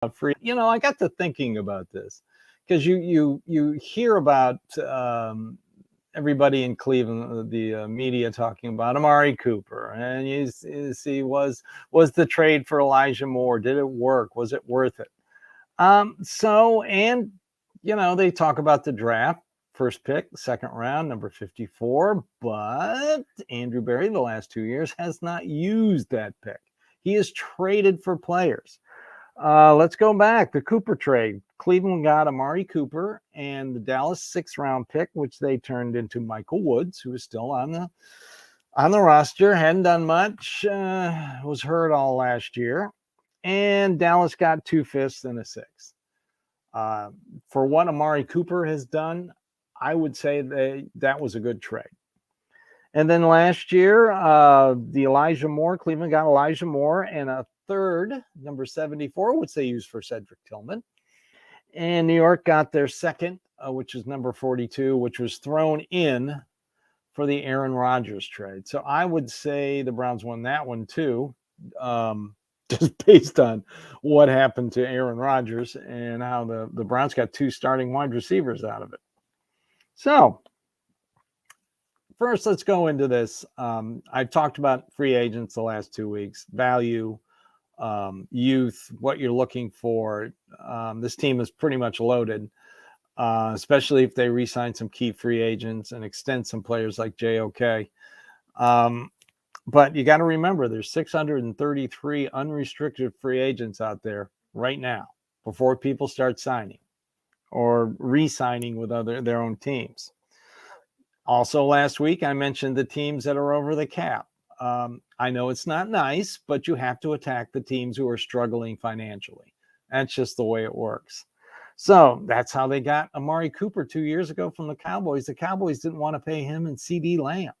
free. I got to thinking about this because you hear about everybody in Cleveland, the media talking about Amari Cooper, and you see was the trade for Elijah Moore, did it work? Was it worth it? And they talk about the draft, first pick, second round, number 54, but Andrew Berry the last 2 years has not used that pick. He is traded for players. Let's go back. The Cooper trade. Cleveland got Amari Cooper and the Dallas 6th-round pick, which they turned into Michael Woods, who is still on the roster, hadn't done much, was hurt all last year. And Dallas got 2 5ths and a 6th. For what Amari Cooper has done, I would say that was a good trade. And then last year, the Elijah Moore, Cleveland got Elijah Moore and a 3rd, number 74, which they used for Cedric Tillman. And New York got their 2nd, which is number 42, which was thrown in for the Aaron Rodgers trade. So I would say the Browns won that one too, just based on what happened to Aaron Rodgers and how the Browns got 2 starting wide receivers out of it. So first, let's go into this. I've talked about free agents the last 2 weeks, value, youth, what you're looking for. This team is pretty much loaded, especially if they re-sign some key free agents and extend some players like JOK. But you got to remember, there's 633 unrestricted free agents out there right now before people start signing or re-signing with their own teams. Also, last week, I mentioned the teams that are over the cap. I know it's not nice, but you have to attack the teams who are struggling financially. That's just the way it works. So that's how they got Amari Cooper 2 years ago from the Cowboys. The Cowboys didn't want to pay him and CD Lamb.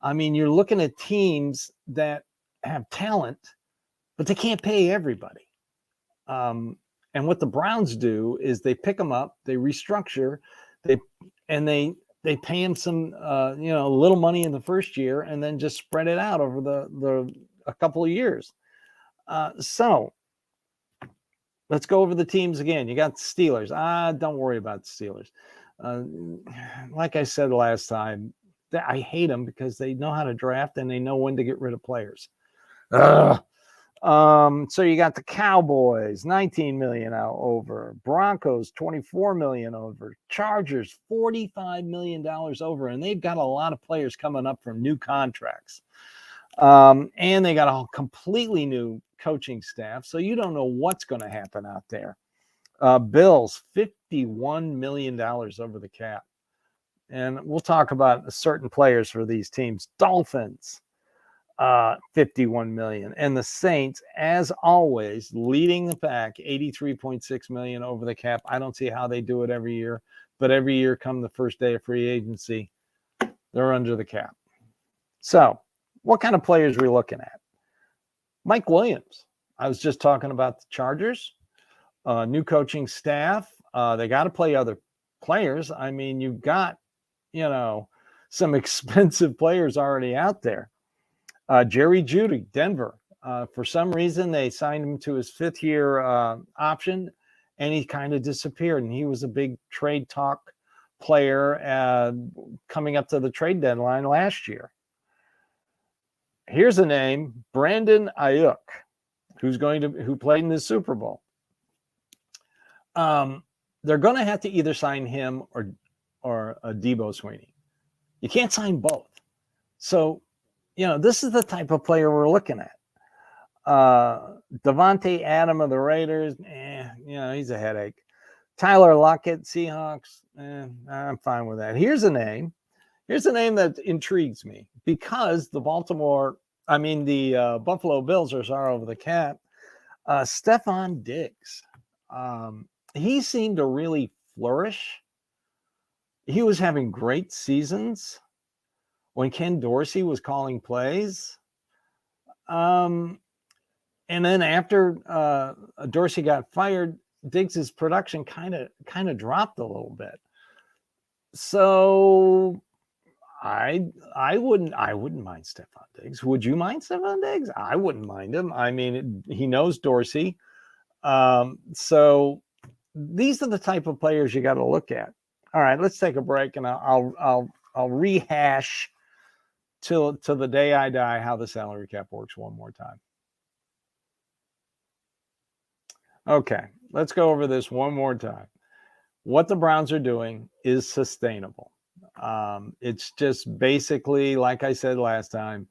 I mean, you're looking at teams that have talent, but they can't pay everybody. And what the Browns do is they pick them up, they restructure, they pay him some, little money in the first year, and then just spread it out over a couple of years. So let's go over the teams again. You got the Steelers. Don't worry about the Steelers. Like I said last time, I hate them because they know how to draft and they know when to get rid of players. So you got the Cowboys, 19 million out over. Broncos, 24 million over. Chargers, $45 million over. And they've got a lot of players coming up from new contracts. And they got a completely new coaching staff. So you don't know what's going to happen out there. Bills, $51 million over the cap. And we'll talk about certain players for these teams. Dolphins, 51 million. And the Saints, as always, leading the pack, 83.6 million over the cap. I don't see how they do it every year, but every year come the first day of free agency, they're under the cap. So what kind of players are we looking at? Mike Williams. I was just talking about the Chargers, new coaching staff. They got to play other players. I mean, you've got, some expensive players already out there. Jerry Jeudy, Denver. For some reason, they signed him to his 5th-year option, and he kind of disappeared. And he was a big trade talk player coming up to the trade deadline last year. Here's a name, Brandon Ayuk, who played in the Super Bowl. They're going to have to either sign him or Debo Sweeney. You can't sign both. So, this is the type of player we're looking at. Devontae Adams of the Raiders, he's a headache. Tyler Lockett, Seahawks, I'm fine with that. Here's a name that intrigues me because the Buffalo Bills are over the cap. Stephon Diggs. He seemed to really flourish. He was having great seasons when Ken Dorsey was calling plays. And then after Dorsey got fired, Diggs's production kind of dropped a little bit. So I wouldn't mind Stephon Diggs. Would you mind Stephon Diggs? I wouldn't mind him. I mean, he knows Dorsey. So these are the type of players you got to look at. All right, let's take a break, and I'll rehash till the day I die how the salary cap works one more time. Okay, let's go over this one more time. What the Browns are doing is sustainable. It's just basically, like I said last time,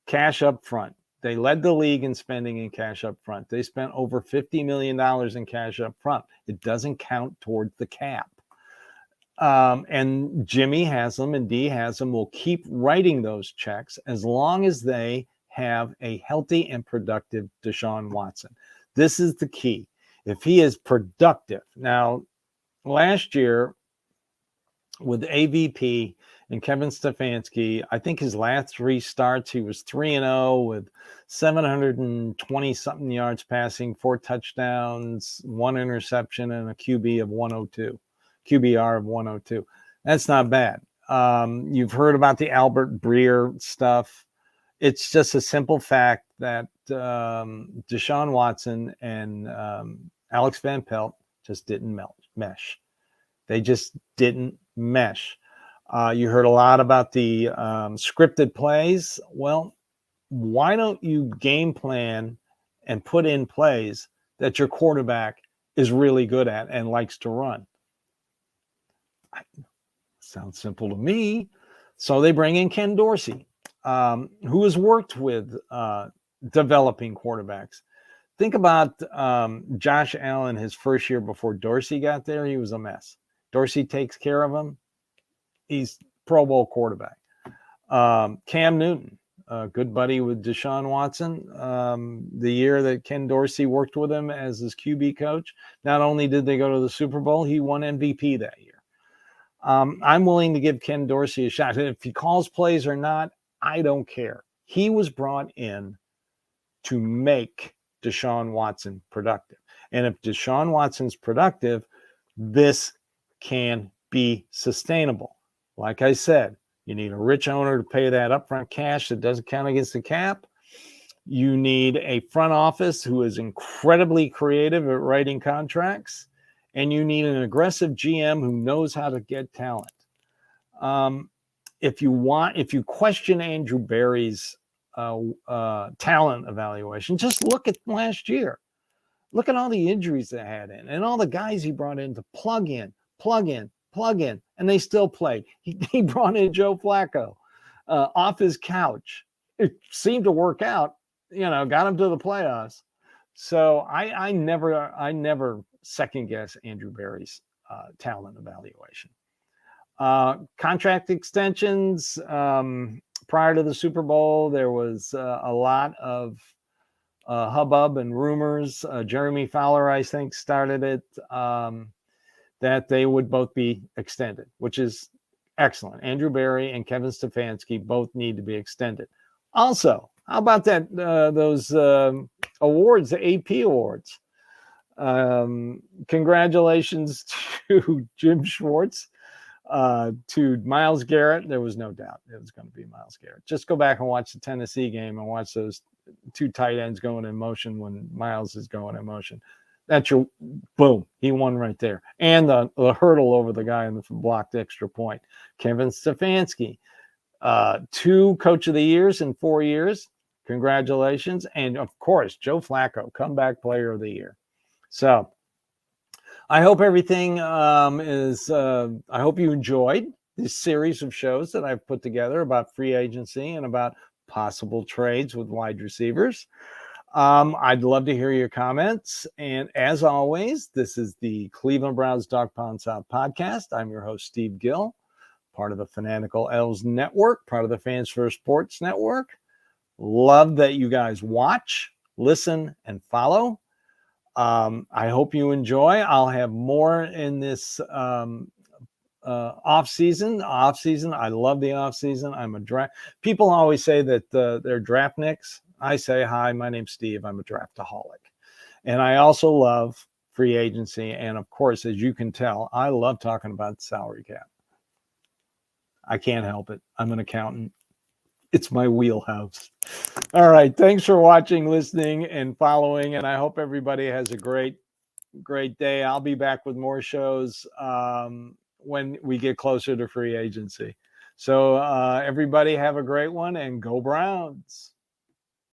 cash up front. They led the league in spending in cash up front. They spent over $50 million in cash up front. It doesn't count towards the cap. And Jimmy Haslam and Dee Haslam will keep writing those checks as long as they have a healthy and productive Deshaun Watson. This is the key. If he is productive. Now, last year with AVP and Kevin Stefanski, I think his last 3 starts, he was 3-0 with 720 something yards passing, 4 touchdowns, 1 interception, and a QB of 102, QBR of 102. That's not bad. You've heard about the Albert Breer stuff. It's just a simple fact that Deshaun Watson and Alex Van Pelt just didn't mesh. They just didn't mesh. You heard a lot about the scripted plays. Well, why don't you game plan and put in plays that your quarterback is really good at and likes to run? Sounds simple to me. So they bring in Ken Dorsey, who has worked with developing quarterbacks. Think about Josh Allen his first year before Dorsey got there. He was a mess. Dorsey takes care of him. He's Pro Bowl quarterback. Cam Newton, a good buddy with Deshaun Watson. The year that Ken Dorsey worked with him as his QB coach, not only did they go to the Super Bowl, he won MVP that year. I'm willing to give Ken Dorsey a shot. If he calls plays or not, I don't care. He was brought in to make Deshaun Watson productive. And if Deshaun Watson's productive, this can be sustainable. Like I said, you need a rich owner to pay that upfront cash that doesn't count against the cap. You need a front office who is incredibly creative at writing contracts. And you need an aggressive GM who knows how to get talent. If you question Andrew Berry's talent evaluation, just look at last year. Look at all the injuries they had in and all the guys he brought in to plug in, and they still played. He brought in Joe Flacco off his couch. It seemed to work out, got him to the playoffs. So I never second guess Andrew Berry's talent evaluation. Contract extensions. Prior to the Super Bowl, there was a lot of hubbub and rumors. Jeremy Fowler, I think, started it, that they would both be extended, which is excellent. Andrew Berry and Kevin Stefanski both need to be extended. Also, how about that? Those awards, the AP awards. Congratulations to Jim Schwartz, to Myles Garrett. There was no doubt it was going to be Myles Garrett. Just go back and watch the Tennessee game and watch those 2 tight ends going in motion when Myles is going in motion. That's your boom. He won right there. And the hurdle over the guy in the blocked extra point. Kevin Stefanski, 2 Coach of the Years in 4 years. Congratulations. And of course, Joe Flacco, comeback player of the year. So I hope everything I hope you enjoyed this series of shows that I've put together about free agency and about possible trades with wide receivers. I'd love to hear your comments. And as always, this is the Cleveland Browns Dog Pound South podcast. I'm your host, Steve Gill, part of the Fanatical Elves Network, part of the Fans First Sports Network. Love that you guys watch, listen, and follow. I hope you enjoy. I'll have more in this off season. I love the off season. I'm a draft. People always say that they're draft nicks. I say, hi, my name's Steve. I'm a draftaholic. And I also love free agency. And of course, as you can tell, I love talking about the salary cap. I can't help it. I'm an accountant. It's my wheelhouse. All right. Thanks for watching, listening, and following. And I hope everybody has a great day. I'll be back with more shows when we get closer to free agency. So everybody have a great one, and go Browns.